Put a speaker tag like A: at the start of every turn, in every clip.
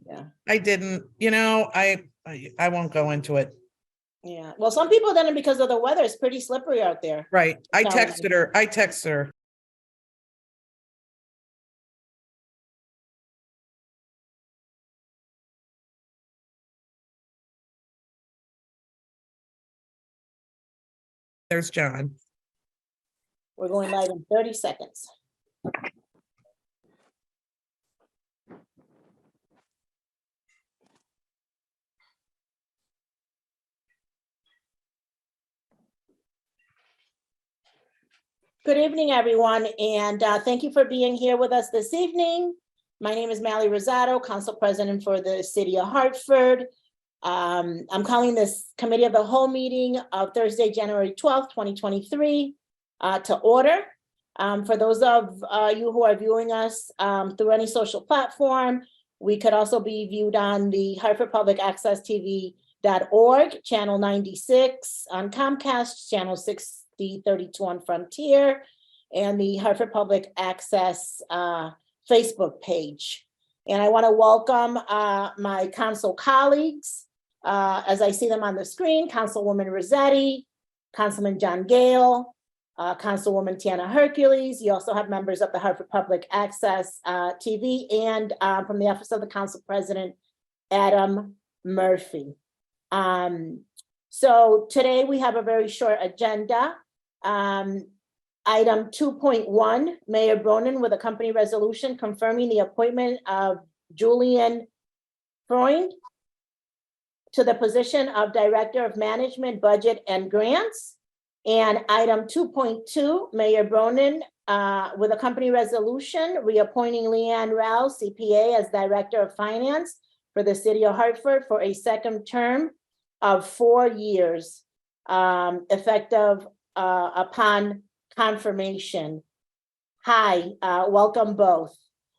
A: Yeah.
B: I didn't, I won't go into it.
A: Yeah. Well, some people didn't because of the weather. It's pretty slippery out there.
B: Right. I
A: Telling
B: texted her. There's John.
A: We're going live in 30 seconds. Good evening, everyone, and thank you for being here with us this evening. My name is Mally Rosado, Council President for the City of Hartford. I'm calling this Committee of the Whole meeting of Thursday, January 12th, 2023 to order. For those of you who are viewing us through any social platform, we could also be viewed on the Hartford Public Access TV.org, channel 96, on Comcast, channel 6032 on Frontier, and the Hartford Public Access Facebook page. And I want to welcome my council colleagues, as I see them on the screen: Councilwoman Rossetti, Councilman John Gale, Councilwoman Tiana Hercules. You also have members of the Hartford Public Access TV, and from the Office of the Council President, Adam Murphy. So today we have a very short agenda. Item 2.1, Mayor Bronin with a company resolution confirming the appointment of Julian Freund to the position of Director of Management, Budget, and Grants. And item 2.2, Mayor Bronin with a company resolution reappointing Leanne Rao, CPA, as Director of Finance for the City of Hartford for a second term of 4 years, effective upon confirmation. Hi, welcome both.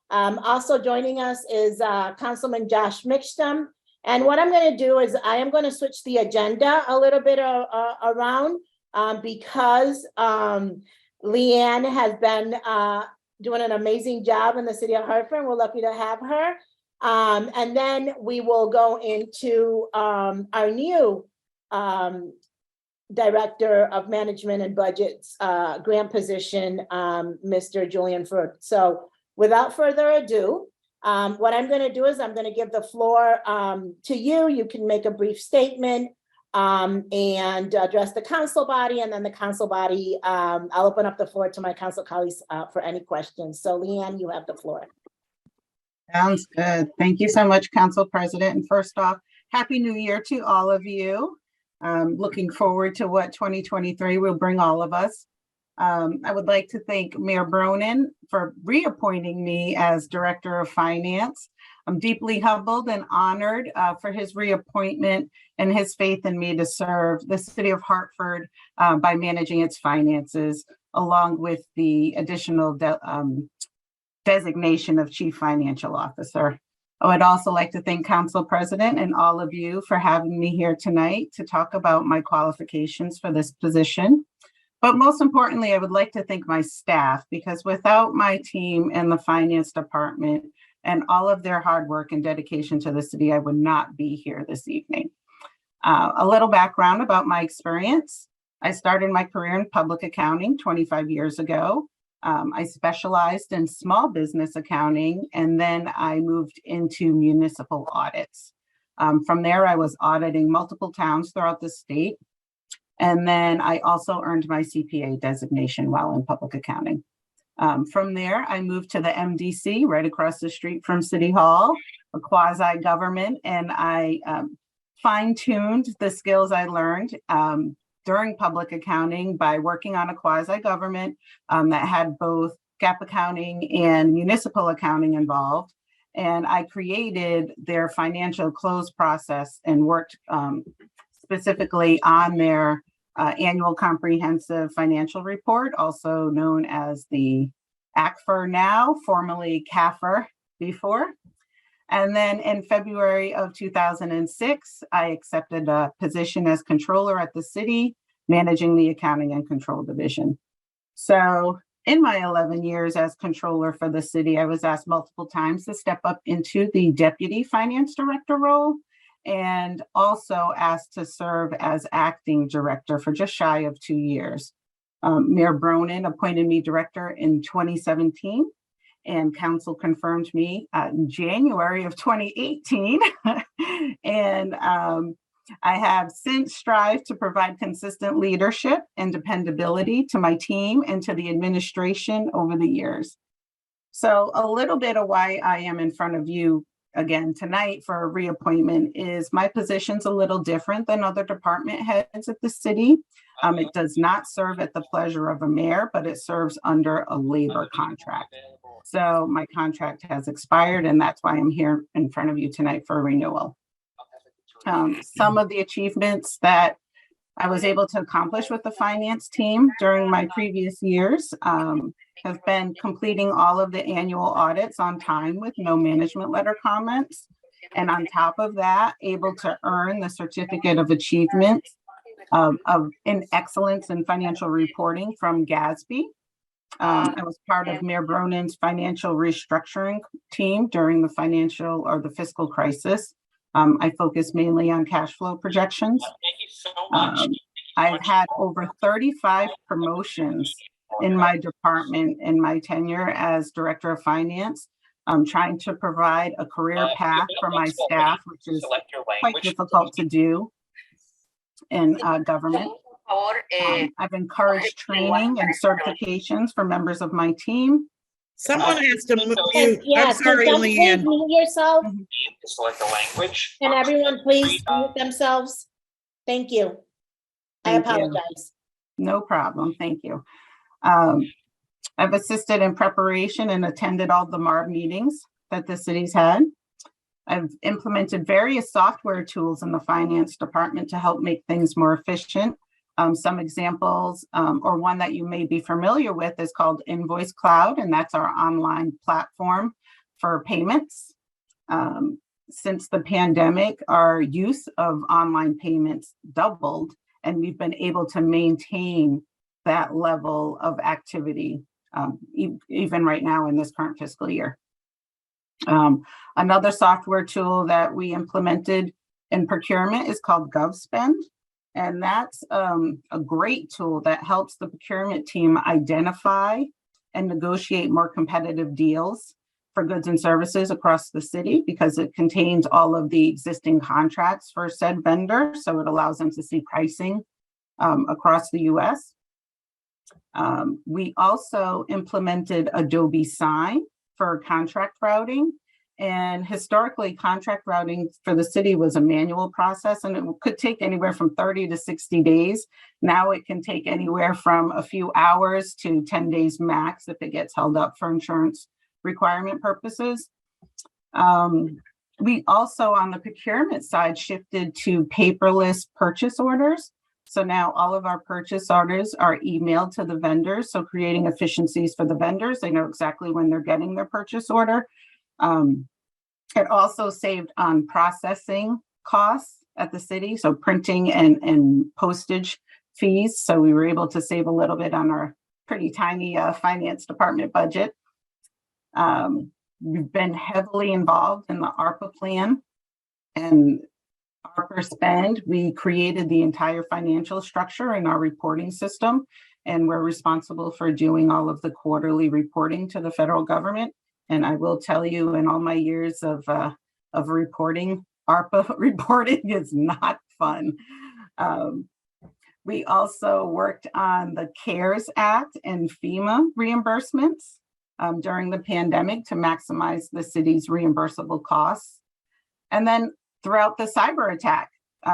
A: Also joining us is Councilman Josh Mixtum. And what I'm going to do is I am going to switch the agenda a little bit around because Leanne has been doing an amazing job in the City of Hartford. We're lucky to have her. And then we will go into our new Director of Management and Budgets grant position, Mr. Julian Freund. So without further ado, what I'm going to do is I'm going to give the floor to you. You can make a brief statement and address the council body, and then the council body, I'll open up the floor to my council colleagues for any questions. So Leanne, you have the floor.
C: Sounds good. Thank you so much, Council President. And first off, Happy New Year to all of you. Looking forward to what 2023 will bring all of us. I would like to thank Mayor Bronin for reappointing me as Director of Finance. I'm deeply humbled and honored for his reappointment and his faith in me to serve the City of Hartford by managing its finances, along with the additional designation of Chief Financial Officer. I would also like to thank Council President and all of you for having me here tonight to talk about my qualifications for this position. But most importantly, I would like to thank my staff, because without my team and the finance department and all of their hard work and dedication to the city, I would not be here this evening. A little background about my experience. I started my career in public accounting 25 years ago. I specialized in small business accounting, and then I moved into municipal audits. From there, I was auditing multiple towns throughout the state. And then I also earned my CPA designation while in public accounting. From there, I moved to the MDC right across the street from City Hall, a quasi-government, and I fine-tuned the skills I learned during public accounting by working on a quasi-government that had both GAAP accounting and municipal accounting involved. And I created their financial close process and worked specifically on their annual comprehensive financial report, also known as the ACFR now, formerly CAFR before. And then in February of 2006, I accepted a position as controller at the city, managing the accounting and control division. So In my 11 years as controller for the city, I was asked multiple times to step up into the deputy finance director role, and also asked to serve as acting director for just shy of 2 years. Mayor Bronin appointed me director in 2017, and council confirmed me in January of 2018. And I have since strived to provide consistent leadership and dependability to my team and to the administration over the years. So a little bit of why I am in front of you again tonight for a reappointment is my position's a little different than other department heads at the city. It does not serve at the pleasure of a mayor, but it serves under a labor contract. So my contract has expired, and that's why I'm here in front of you tonight for a renewal. Some of the achievements that I was able to accomplish with the finance team during my previous years have been completing all of the annual audits on time with no management letter comments. And on top of that, able to earn the certificate of achievement in excellence in financial reporting from GASB. I was part of Mayor Bronin's financial restructuring team during the financial or the fiscal crisis. I focus mainly on cash flow projections.
D: Thank you so much.
C: I've had over 35 promotions in my department in my tenure as director of finance. I'm trying to provide a career path for my staff, which is quite difficult to do in government. I've encouraged training and certifications for members of my team.
B: Someone has to mute. I'm
A: Yes,
B: sorry,
A: can you please
B: Leanne.
A: mute yourself?
D: Select the language.
A: And everyone please mute themselves. Thank you. I
C: Thank you.
A: apologize.
C: No problem. Thank you. I've assisted in preparation and attended all the MARB meetings that the city's had. I've implemented various software tools in the finance department to help make things more efficient. Some examples, or one that you may be familiar with, is called Invoice Cloud, and that's our online platform for payments. Since the pandemic, our use of online payments doubled, and we've been able to maintain that level of activity even right now in this current fiscal year. Another software tool that we implemented in procurement is called GovSpend. And that's a great tool that helps the procurement team identify and negotiate more competitive deals for goods and services across the city, because it contains all of the existing contracts for said vendor. So it allows them to see pricing across the US. We also implemented Adobe Sign for contract routing. And historically, contract routing for the city was a manual process, and it could take anywhere from 30 to 60 days. Now it can take anywhere from a few hours to 10 days max if it gets held up for insurance requirement purposes. We also, on the procurement side, shifted to paperless purchase orders. So now all of our purchase orders are emailed to the vendors. So creating efficiencies for the vendors, they know exactly when they're getting their purchase order. It also saved on processing costs at the city, so printing and postage fees. So we were able to save a little bit on our pretty tiny finance department budget. We've been heavily involved in the ARPA plan and ARPA spend. We created the entire financial structure in our reporting system, and we're responsible for doing all of the quarterly reporting to the federal government. And I will tell you, in all my years of reporting, ARPA reporting is not fun. We also worked on the CARES Act and FEMA reimbursements during the pandemic to maximize the city's reimbursable costs. And then throughout the cyber attack,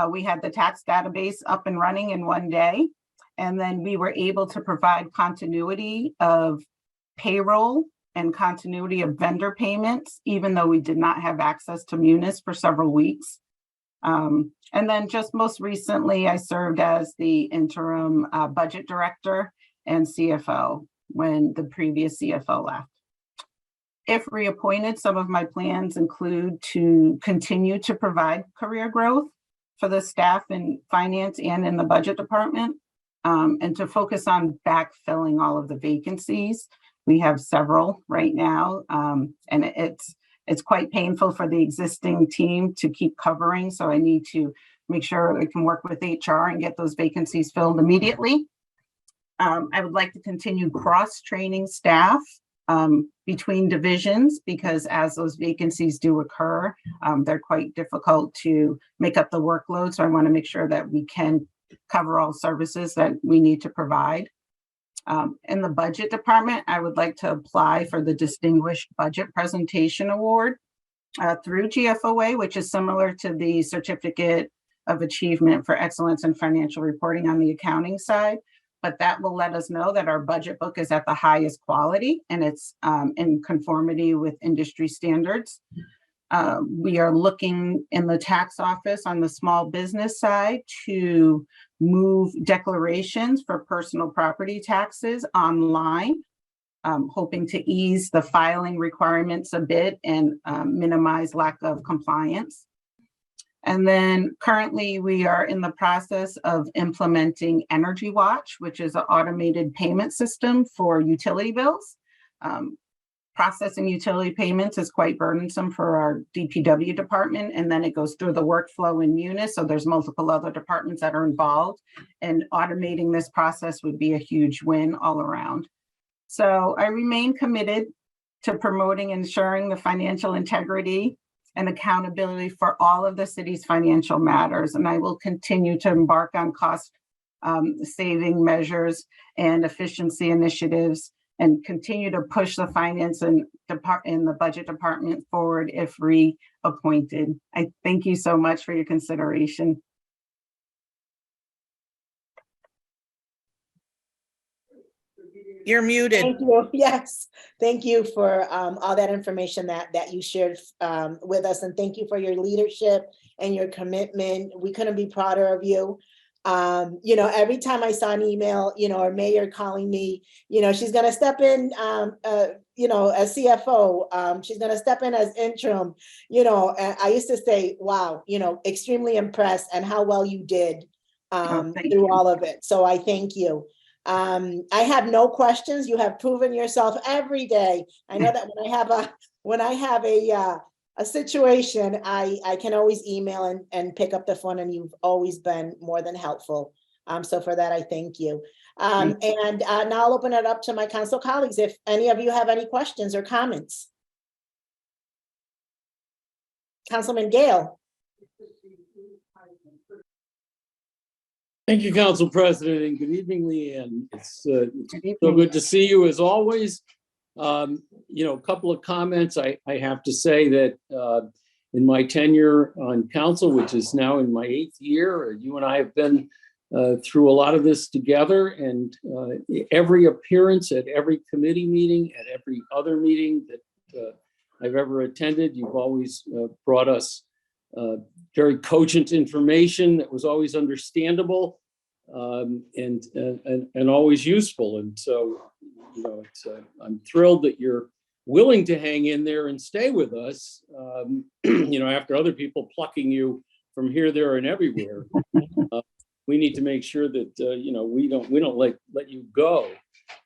C: we had the tax database up and running in one day. And then we were able to provide continuity of payroll and continuity of vendor payments, even though we did not have access to Munis for several weeks. And then just most recently, I served as the interim budget director and CFO when the previous CFO left. If reappointed, some of my plans include to continue to provide career growth for the staff in finance and in the budget department. and to focus on backfilling all of the vacancies. We have several right now, and it's quite painful for the existing team to keep covering. So I need to make sure I can work with HR and get those vacancies filled immediately. I would like to continue cross-training staff between divisions, because as those vacancies do occur, they're quite difficult to make up the workload. So I want to make sure that we can cover all services that we need to provide. In the budget department, I would like to apply for the Distinguished Budget Presentation Award through GFOA, which is similar to the Certificate of Achievement for Excellence in Financial Reporting on the accounting side. But that will let us know that our budget book is at the highest quality and it's in conformity with industry standards. We are looking in the tax office on the small business side to move declarations for personal property taxes online, hoping to ease the filing requirements a bit and minimize lack of compliance. And then currently we are in the process of implementing Energy Watch, which is an automated payment system for utility bills. Processing utility payments is quite burdensome for our DPW department, and then it goes through the workflow in Munis. So there's multiple other departments that are involved, and automating this process would be a huge win all around. So I remain committed to promoting and ensuring the financial integrity and accountability for all of the city's financial matters. And I will continue to embark on cost saving measures and efficiency initiatives, and continue to push the finance and the budget department forward if reappointed. I thank you so much for your consideration.
B: You're muted.
A: Thank you. Yes, thank you for all that information that you shared with us, and thank you for your leadership and your commitment. We couldn't be prouder of you. Every time I saw an email, or mayor calling me, she's going to step in, as CFO, she's going to step in as interim, and I used to say, wow, extremely impressed and how well you did through all of it. So I thank you. I have no questions. You have proven yourself every day. I know that when I have a situation, I can always email and pick up the phone, and you've always been more than helpful. So for that, I thank you. And now I'll open it up to my council colleagues if any of you have any questions or comments. Councilman Gale.
E: Thank you, Council President, and good evening, Leanne. It's so good to see you as always. A couple of comments. I have to say that in my tenure on council, which is now in my 8th year, you and I have been through a lot of this together, and every appearance at every committee meeting, at every other meeting that I've ever attended, you've always brought us very cogent information that was always understandable and always useful. And so, I'm thrilled that you're willing to hang in there and stay with us, after other people plucking you from here, there, and everywhere. We need to make sure that, we don't let you go.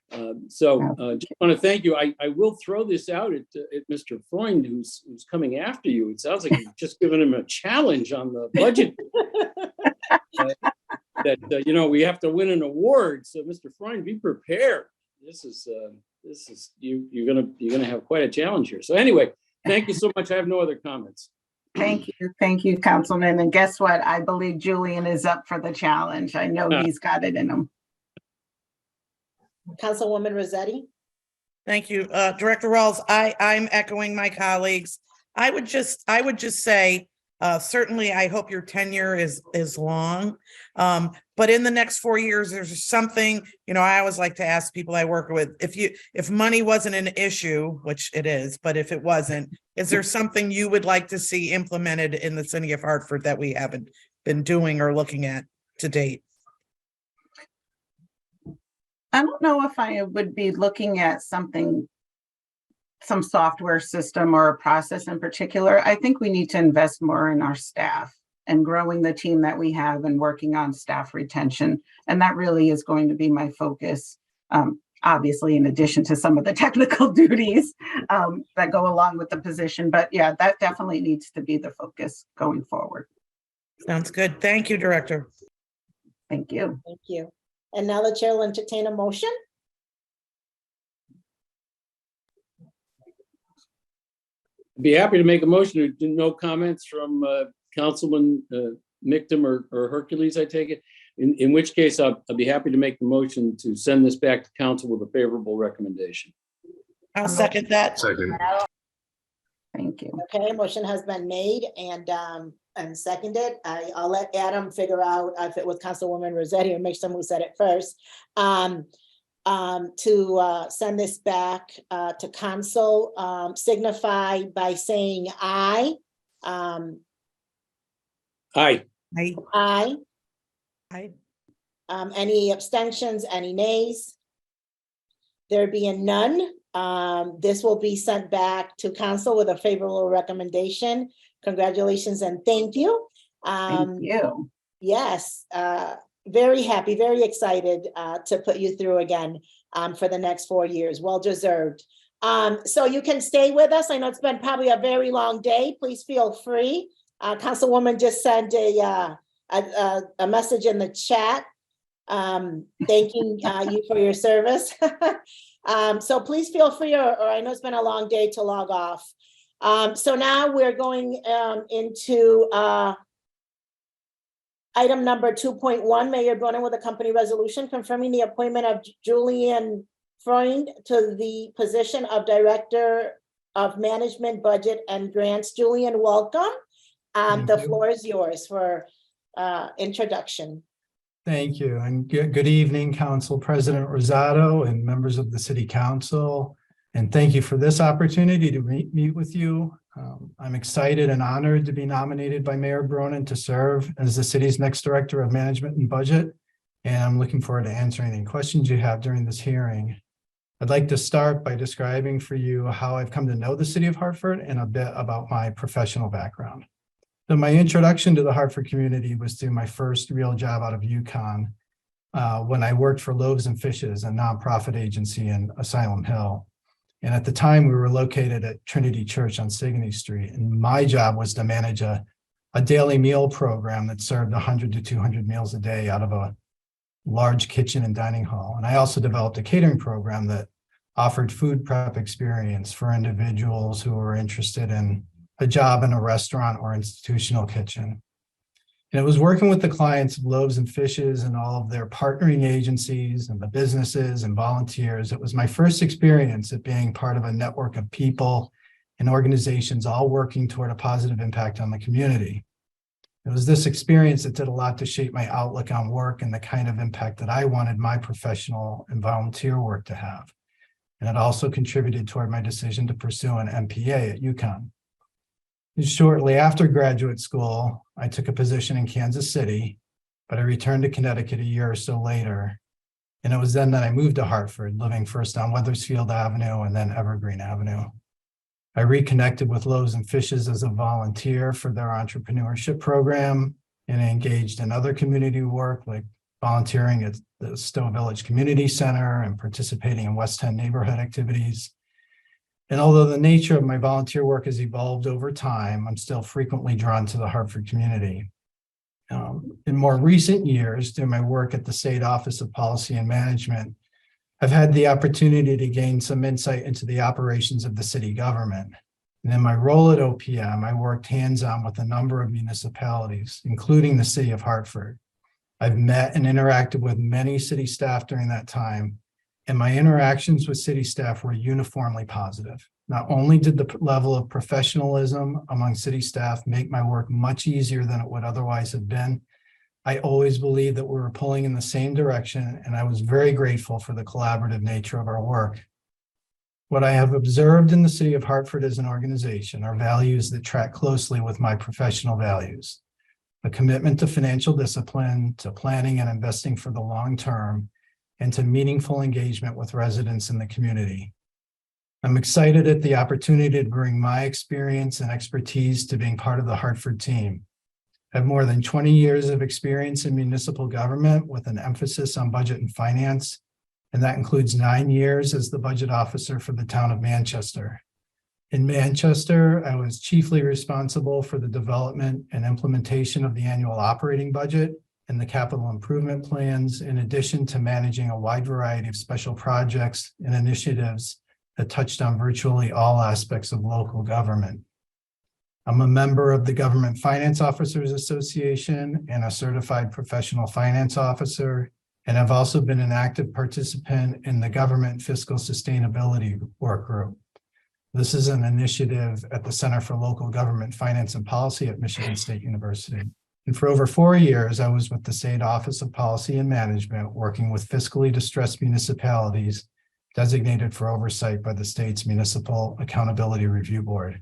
E: Just want to thank you. I will throw this out at Mr. Freund, who's coming after you. It sounds like you've just given him a challenge on the budget. We have to win an award. So Mr. Freund, be prepared. This is you're gonna have quite a challenge here. So anyway, thank you so much. I have no other comments.
C: Thank you, Councilman. And guess what? I believe Julian is up for the challenge. I know he's got it in him.
A: Councilwoman Rossetti.
B: Thank you, Director Rawls. I'm echoing my colleagues. I would just say, certainly, I hope your tenure is long. But in the next 4 years, there's something, I always like to ask people I work with, if money wasn't an issue, which it is, but if it wasn't, is there something you would like to see implemented in the city of Hartford that we haven't been doing or looking at to date?
C: I don't know if I would be looking at some software system or a process in particular. I think we need to invest more in our staff. and growing the team that we have and working on staff retention. And that really is going to be my focus, obviously, in addition to some of the technical duties that go along with the position. But yeah, that definitely needs to be the focus going forward.
B: Sounds good. Thank you, Director.
C: Thank you.
A: Thank you. And now the chair will entertain a motion.
E: I'd be happy to make a motion. No comments from Councilman Mictum or Hercules, I take it. In which case, I'll be happy to make the motion to send this back to council with a favorable recommendation.
B: I'll second that.
F: Second.
C: Thank you.
A: Okay, motion has been made and seconded. I'll let Adam figure out if it was Councilwoman Rossetti or Mixon who said it first. To send this back to council, signify by saying aye.
E: Aye.
B: Aye.
A: Aye. Any abstentions, any nays? There being none, this will be sent back to council with a favorable recommendation. Congratulations and thank you.
C: Thank you.
A: Yes, very happy, very excited to put you through again for the next 4 years. Well deserved. So you can stay with us. I know it's been probably a very long day. Please feel free. Councilwoman just sent a message in the chat thanking you for your service. So please feel free, or I know it's been a long day, to log off. So now we're going into item number 2.1, Mayor Bronin with a company resolution confirming the appointment of Julian Freund to the position of Director of Management, Budget and Grants. Julian, welcome. The floor is yours for introduction.
G: Thank you, and good evening, Council President Rosado and members of the City Council. And thank you for this opportunity to meet with you. I'm excited and honored to be nominated by Mayor Bronin to serve as the city's next Director of Management and Budget. And I'm looking forward to answering any questions you have during this hearing. I'd like to start by describing for you how I've come to know the City of Hartford and a bit about my professional background. So my introduction to the Hartford community was through my first real job out of UConn when I worked for Loaves and Fishes, a nonprofit agency in Asylum Hill. And at the time we were located at Trinity Church on Sigourney Street. And my job was to manage a daily meal program that served 100 to 200 meals a day out of a large kitchen and dining hall. And I also developed a catering program that offered food prep experience for individuals who were interested in a job in a restaurant or institutional kitchen. And it was working with the clients of Loaves and Fishes and all of their partnering agencies and the businesses and volunteers. It was my first experience at being part of a network of people and organizations all working toward a positive impact on the community. It was this experience that did a lot to shape my outlook on work and the kind of impact that I wanted my professional and volunteer work to have. And it also contributed toward my decision to pursue an MPA at UConn. Shortly after graduate school, I took a position in Kansas City, but I returned to Connecticut a year or so later. And it was then that I moved to Hartford, living first on Wethersfield Avenue and then Evergreen Avenue. I reconnected with Loaves and Fishes as a volunteer for their entrepreneurship program and engaged in other community work like volunteering at the Stowe Village Community Center and participating in West End neighborhood activities. And although the nature of my volunteer work has evolved over time, I'm still frequently drawn to the Hartford community. In more recent years, through my work at the State Office of Policy and Management, I've had the opportunity to gain some insight into the operations of the city government. And in my role at OPM, I worked hands-on with a number of municipalities, including the city of Hartford. I've met and interacted with many city staff during that time, and my interactions with city staff were uniformly positive. Not only did the level of professionalism among city staff make my work much easier than it would otherwise have been, I always believed that we were pulling in the same direction, and I was very grateful for the collaborative nature of our work. What I have observed in the city of Hartford as an organization are values that track closely with my professional values. A commitment to financial discipline, to planning and investing for the long term, and to meaningful engagement with residents in the community. I'm excited at the opportunity to bring my experience and expertise to being part of the Hartford team. I have more than 20 years of experience in municipal government with an emphasis on budget and finance, and that includes 9 years as the budget officer for the town of Manchester. In Manchester, I was chiefly responsible for the development and implementation of the annual operating budget and the capital improvement plans, in addition to managing a wide variety of special projects and initiatives that touched on virtually all aspects of local government. I'm a member of the Government Finance Officers Association and a certified professional finance officer, and I've also been an active participant in the Government Fiscal Sustainability Work Group. This is an initiative at the Center for Local Government Finance and Policy at Michigan State University. And for over 4 years, I was with the State Office of Policy and Management, working with fiscally distressed municipalities designated for oversight by the state's Municipal Accountability Review Board.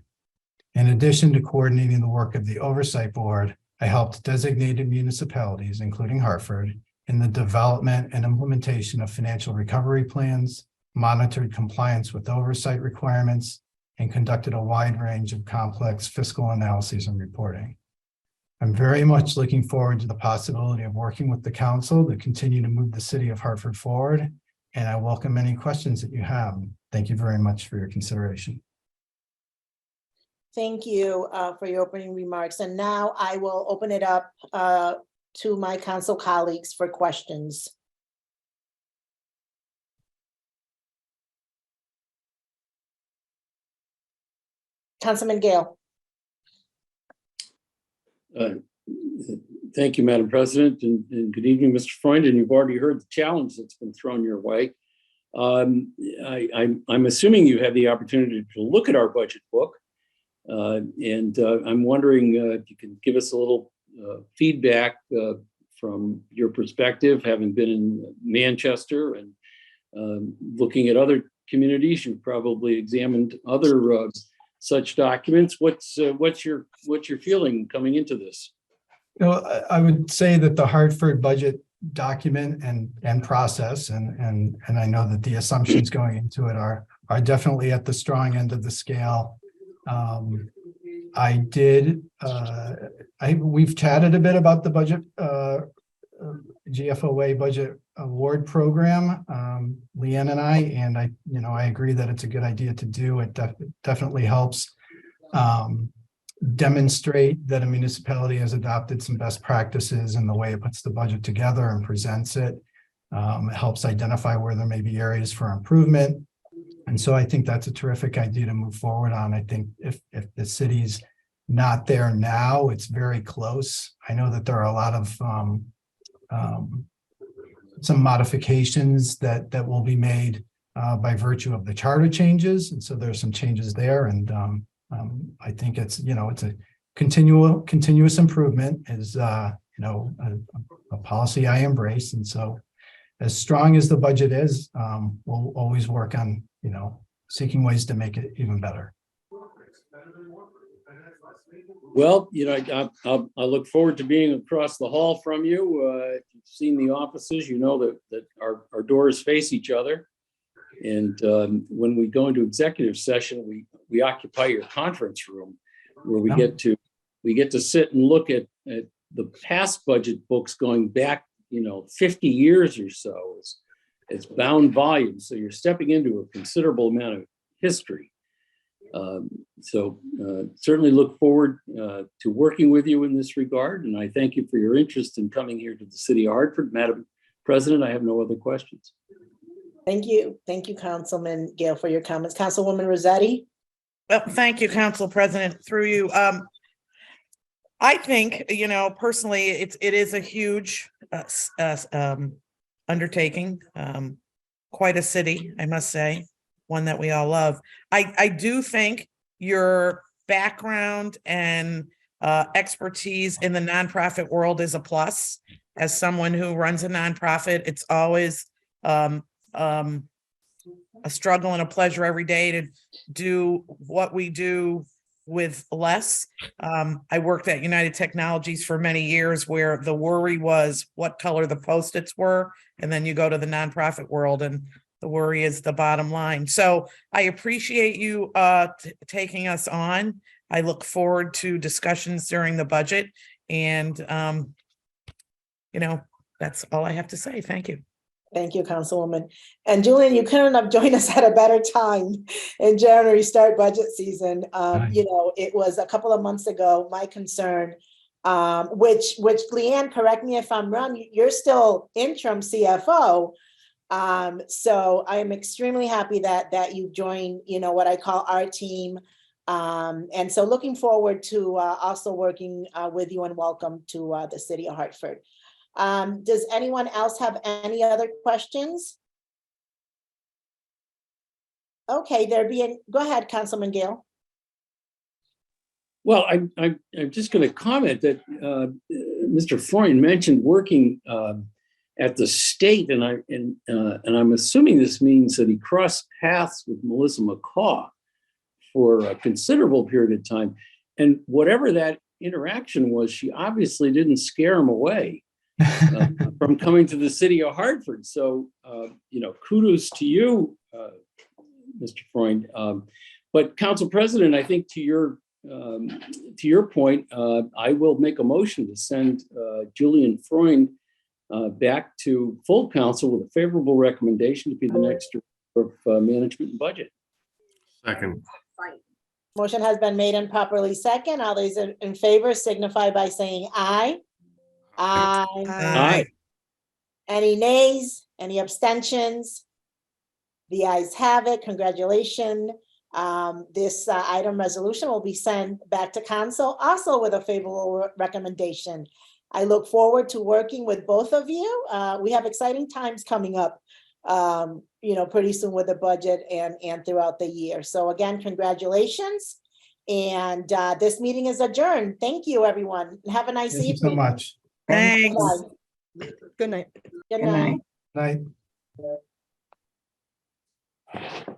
G: In addition to coordinating the work of the Oversight Board, I helped designated municipalities, including Hartford, in the development and implementation of financial recovery plans, monitored compliance with oversight requirements, and conducted a wide range of complex fiscal analyses and reporting. I'm very much looking forward to the possibility of working with the council to continue to move the city of Hartford forward, and I welcome any questions that you have. Thank you very much for your consideration.
A: Thank you for your opening remarks. And now I will open it up to my council colleagues for questions. Councilman Gale.
E: Thank you, Madam President, and good evening, Mr. Freund. And you've already heard the challenge that's been thrown your way. I'm assuming you had the opportunity to look at our budget book, and I'm wondering if you can give us a little feedback from your perspective, having been in Manchester and looking at other communities. You've probably examined other such documents. What's your feeling coming into this?
G: You know, I would say that the Hartford budget document and process, and I know that the assumptions going into it are definitely at the strong end of the scale. We've chatted a bit about the budget, GFOA budget award program, Leanne and I agree that it's a good idea to do. It definitely helps demonstrate that a municipality has adopted some best practices in the way it puts the budget together and presents it. It helps identify where there may be areas for improvement. And so I think that's a terrific idea to move forward on. I think if the city's not there now, it's very close. I know that there are a lot of some modifications that will be made by virtue of the charter changes. And so there's some changes there. And I think it's a continuous improvement is, a policy I embrace. And so as strong as the budget is, we'll always work on, seeking ways to make it even better.
E: Well, I look forward to being across the hall from you. If you've seen the offices, you know that our doors face each other. And when we go into executive session, we occupy your conference room, where we get to sit and look at the past budget books going back, 50 years or so. It's bound volumes, so you're stepping into a considerable amount of history. So certainly look forward to working with you in this regard, and I thank you for your interest in coming here to the city of Hartford. Madam President, I have no other questions.
A: Thank you, Councilman Gale, for your comments. Councilwoman Rossetti.
B: Well, thank you, Council President. Through you, I think personally, it is a huge undertaking, quite a city, I must say, one that we all love. I do think your background and expertise in the nonprofit world is a plus. As someone who runs a nonprofit, it's always a struggle and a pleasure every day to do what we do with less. I worked at United Technologies for many years, where the worry was what color the Post-its were. And then you go to the nonprofit world and the worry is the bottom line. So I appreciate you taking us on. I look forward to discussions during the budget. And, you know, that's all I have to say. Thank you.
A: Thank you, Councilwoman. And Julian, you couldn't have joined us at a better time in January, start budget season.
G: Right.
A: You know, it was a couple of months ago, my concern, which Leanne, correct me if I'm wrong, you're still interim CFO. So I am extremely happy that you joined, you know, what I call our team. And so looking forward to also working with you, and welcome to the city of Hartford. Does anyone else have any other questions? Okay, go ahead, Councilman Gale.
E: Well, I'm just going to comment that Mr. Freund mentioned working at the state, and I'm assuming this means that he crossed paths with Melissa McCaw for a considerable period of time. And whatever that interaction was, she obviously didn't scare him away from coming to the city of Hartford. So, you know, kudos to you, Mr. Freund. But Council President, I think to your point, I will make a motion to send Julian Freund back to full council with a favorable recommendation to be the next Director of Management and Budget.
F: Second.
A: Motion has been made and properly second. All those in favor signify by saying aye. Aye.
E: Aye.
A: Any nays? Any abstentions? The ayes have it. Congratulations. This item resolution will be sent back to council also with a favorable recommendation. I look forward to working with both of you. We have exciting times coming up, you know, pretty soon with the budget and throughout the year. So again, congratulations. And this meeting is adjourned. Thank you, everyone. Have a nice
G: Thank you
A: evening.
G: so much.
B: Thanks.
A: Bye.
H: Good night.
A: Good
C: Good night.
A: night.
G: Night.